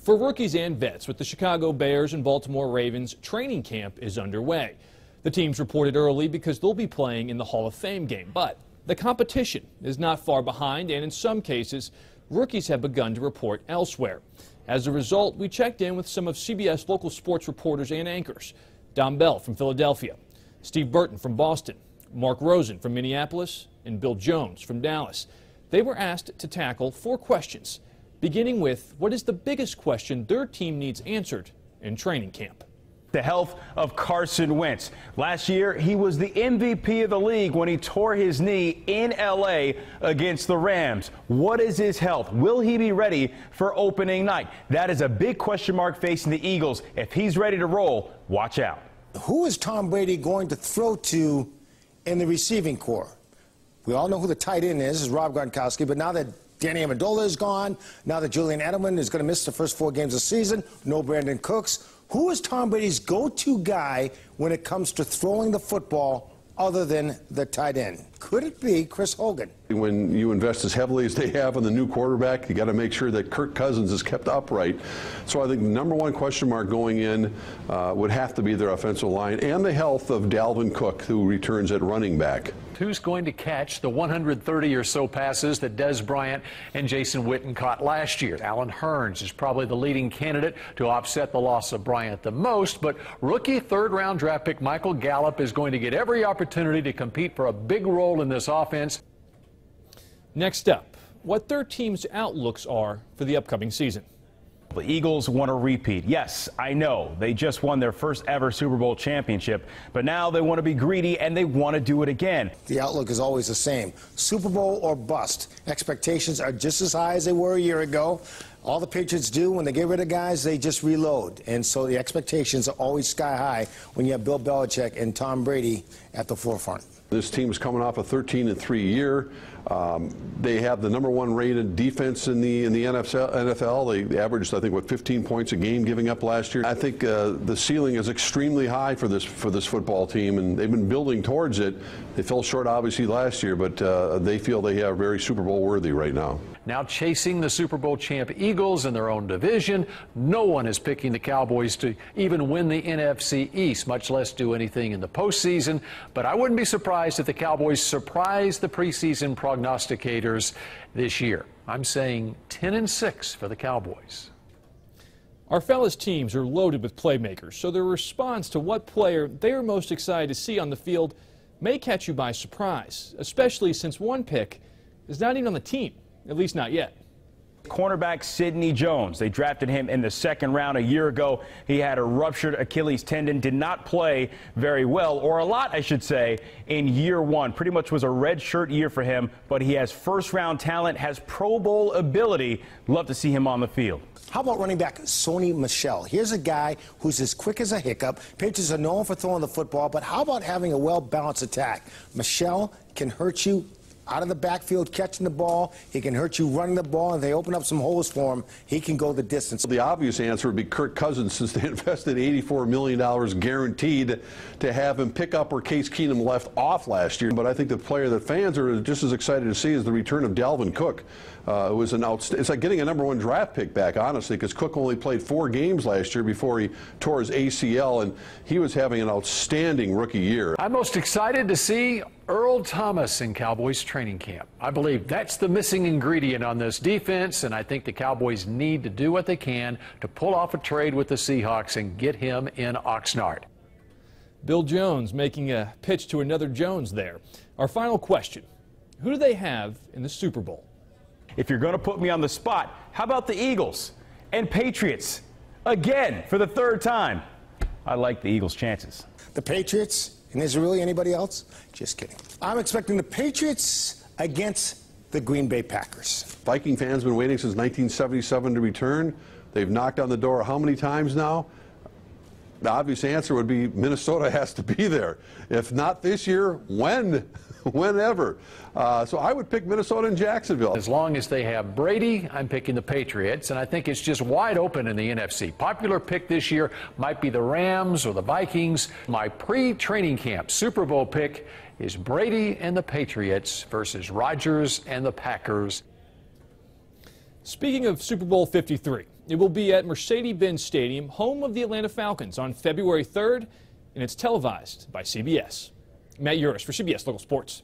For rookies and vets, with the Chicago Bears and Baltimore Ravens, training camp is underway. The teams reported early because they'll be playing in the Hall of Fame game. But the competition is not far behind, and in some cases, rookies have begun to report elsewhere. As a result, we checked in with some of CBS local sports reporters and anchors. Don Bell from Philadelphia, Steve Burton from Boston, Mark Rosen from Minneapolis, and Bill Jones from Dallas. They were asked to tackle 4 questions, beginning with what is the biggest question their team needs answered in training camp. The health of Carson Wentz. Last year, he was the MVP of the league when he tore his knee in L.A. against the Rams. What is his health? Will he be ready for opening night? That is a big question mark facing the Eagles. If he's ready to roll, watch out. Who is Tom Brady going to throw to in the receiving corps? We all know who the tight end is Rob Gronkowski, but now that Danny Amendola is gone, now that Julian Edelman is going to miss the first 4 games of the season, no Brandon Cooks, who is Tom Brady's go-to guy when it comes to throwing the football other than the tight end? Could it be Chris Hogan? When you invest as heavily as they have in the new quarterback, you got to make sure that Kirk Cousins is kept upright. So I think the #1 question mark going in would have to be their offensive line and the health of Dalvin Cook, who returns at running back. Who's going to catch the 130 or so passes that Des Bryant and Jason Witten caught last year? Allen Hurns is probably the leading candidate to offset the loss of Bryant the most, but rookie 3rd-round draft pick Michael Gallup is going to get every opportunity to compete for a big role in this offense. Next up, what their team's outlooks are for the upcoming season. The Eagles want to repeat. Yes, I know. They just won their first ever Super Bowl championship, but now they want to be greedy and they want to do it again. The outlook is always the same. Super Bowl or bust. Expectations are just as high as they were a year ago. All the Patriots do when they get rid of guys, they just reload. And so the expectations are always sky high when you have Bill Belichick and Tom Brady at the forefront. This team is coming off a 13-3 year. They have the #1 rated defense in the NFL. They averaged, I think, 15 points a game giving up last year. I think the ceiling is extremely high for this football team, and they've been building towards it. They fell short, obviously, last year, but they feel they are very Super Bowl worthy right now. Now chasing the Super Bowl champ Eagles in their own division. No one is picking the Cowboys to even win the NFC East, much less do anything in the postseason. But I wouldn't be surprised if the Cowboys surprise the preseason prognosticators this year. I'm saying 10-6 for the Cowboys. Our fellas teams are loaded with playmakers, so their response to what player they are most excited to see on the field may catch you by surprise, especially since one pick is not even on the team. At least not yet. Cornerback Sidney Jones. They drafted him in the 2nd round a year ago. He had a ruptured Achilles tendon, did not play very well, or a lot, I should say, in year 1. Pretty much was a red shirt year for him, but he has first-round talent, has Pro Bowl ability. Love to see him on the field. How about running back Sony Michel? Here's a guy who's as quick as a hiccup. Patriots are known for throwing the football, but how about having a well-balanced attack? Michel can hurt you out of the backfield catching the ball. He can hurt you running the ball, and they open up some holes for him. He can go the distance. The obvious answer would be Kirk Cousins, since they invested $84 million guaranteed to have him pick up where Case Keenum left off last year. But I think the player that fans are just as excited to see is the return of Dalvin Cook. It was it's like getting a #1 draft pick back, honestly, because Cook only played 4 games last year before he tore his ACL, and he was having an outstanding rookie year. I'm most excited to see Earl Thomas in Cowboys training camp. I believe that's the missing ingredient on this defense, and I think the Cowboys need to do what they can to pull off a trade with the Seahawks and get him in Oxnard. Bill Jones making a pitch to another Jones there. Our final question, who do they have in the Super Bowl? If you're going to put me on the spot, how about the Eagles and Patriots again for the 3rd time? I like the Eagles' chances. The Patriots? And is there really anybody else? Just kidding. I'm expecting the Patriots against the Green Bay Packers. Viking fans have been waiting since 1977 to return. They've knocked on the door how many times now? The obvious answer would be Minnesota has to be there. If not this year, when? Whenever. So I would pick Minnesota and Jacksonville. As long as they have Brady, I'm picking the Patriots, and I think it's just wide open in the NFC. Popular pick this year might be the Rams or the Vikings. My pre-training camp Super Bowl pick is Brady and the Patriots versus Rodgers and the Packers. Speaking of Super Bowl 53, It will be at Mercedes-Benz Stadium, home of the Atlanta Falcons, on February 3rd, and it's televised by CBS. Matt Uris for CBS Local Sports.